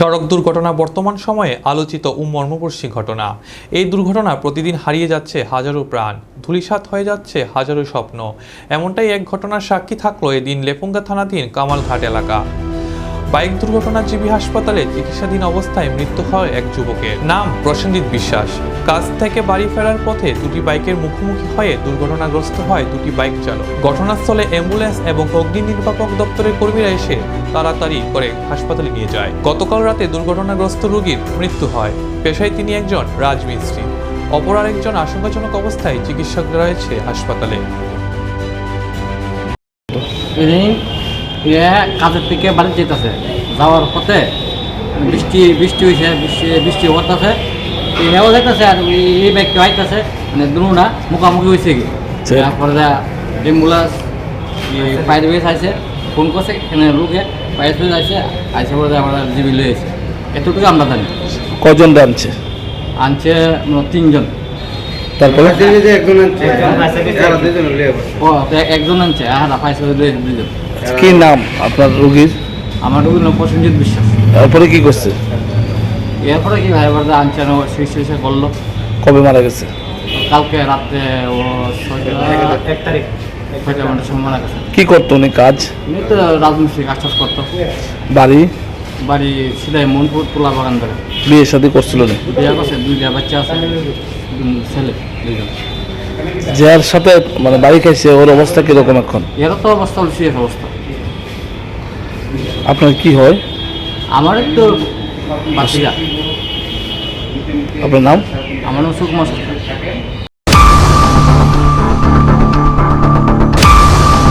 সড়ক দুর্ঘটনা বর্তমান সময়ে আলোচিত ও মর্মস্পর্শী ঘটনা। এই দুর্ঘটনা প্রতিদিন হারিয়ে যাচ্ছে হাজারো প্রাণ, ধূলিসাৎ হয়ে যাচ্ছে হাজারো স্বপ্ন। এমনটাই এক ঘটনার সাক্ষী থাকলো এদিন লেফুঙ্গা থানাধীন কামালঘাট এলাকা। বাইক দুর্ঘটনা জিবি হাসপাতালে চিকিৎসাধীন অবস্থায় মৃত্যু হয় এক যুবকের। নাম প্রসেনজিৎ বিশ্বাস। কাজ থেকে বাড়ি ফেরার পথে দুটি বাইকের মুখোমুখি হয়ে দুর্ঘটনাগ্রস্ত হয় দুটি বাইক চালক। ঘটনাস্থলে অ্যাম্বুলেন্স এবং অগ্নি নির্বাপক দপ্তরের কর্মীরা এসে তাড়াতাড়ি করে হাসপাতালে নিয়ে যায়। গতকাল রাতে দুর্ঘটনাগ্রস্ত রোগীর মৃত্যু হয়। পেশায় তিনি একজন রাজমিস্ত্রি। অপর আরেকজন আশঙ্কাজনক অবস্থায় চিকিৎসক রয়েছে হাসপাতালে। কাজের থেকে বাড়ি যেতেছে, যাওয়ার পথে বৃষ্টি হয়েছে, বৃষ্টি হতেছে, হেও যাইতেছে আর এই ব্যাগটা আইতেছে, মানে দুটা মুখামুখি হয়েছে কি। তারপরে অ্যাম্বুলেন্স পায়ের বেশ আছে, ফোন করছে, এখানে লোকে পায়ের বেশ আছে, আইসে বলে আমরা জিবি লয়েছে। এতটুকু আমরা জানি। কজন আনছে? আনছে 3 জন। তারপরে একজন আনছে, আর পাইছে 2 জন। কি নাম আপনার রোগীর? আমার রোগীর নাম প্রসেনজিৎ বিশ্বাস। তারপরে কি করছে? এরপরে কি ভাই বাড়িতে আনছে না, চিকিৎসা করলো। কবে মারা গেছে? কালকে রাত্রে ও 1 তারিখ 6টা ঘন্টার সময় মারা গেছে। কি করতো উনি কাজ? উনি তো রাজমিস্ত্রি কাজ টাজ করতো। বাড়ি সিধাই মনপুর তোলা বাগান ধরে। বিয়ে শাদী করছিল না? বিয়ে করছে, 2টা বাচ্চা আছে, ছেলে 2 জন। যার সাথে মানে বাড়ি খাইছে ওর অবস্থা কিরকম এখন? এরও তো অবস্থা হল সিরিয়াস অবস্থা। আপনার কি হয়? আমার তো বাচ্চা। আপনার নাম? আমার নাম সুকুমার।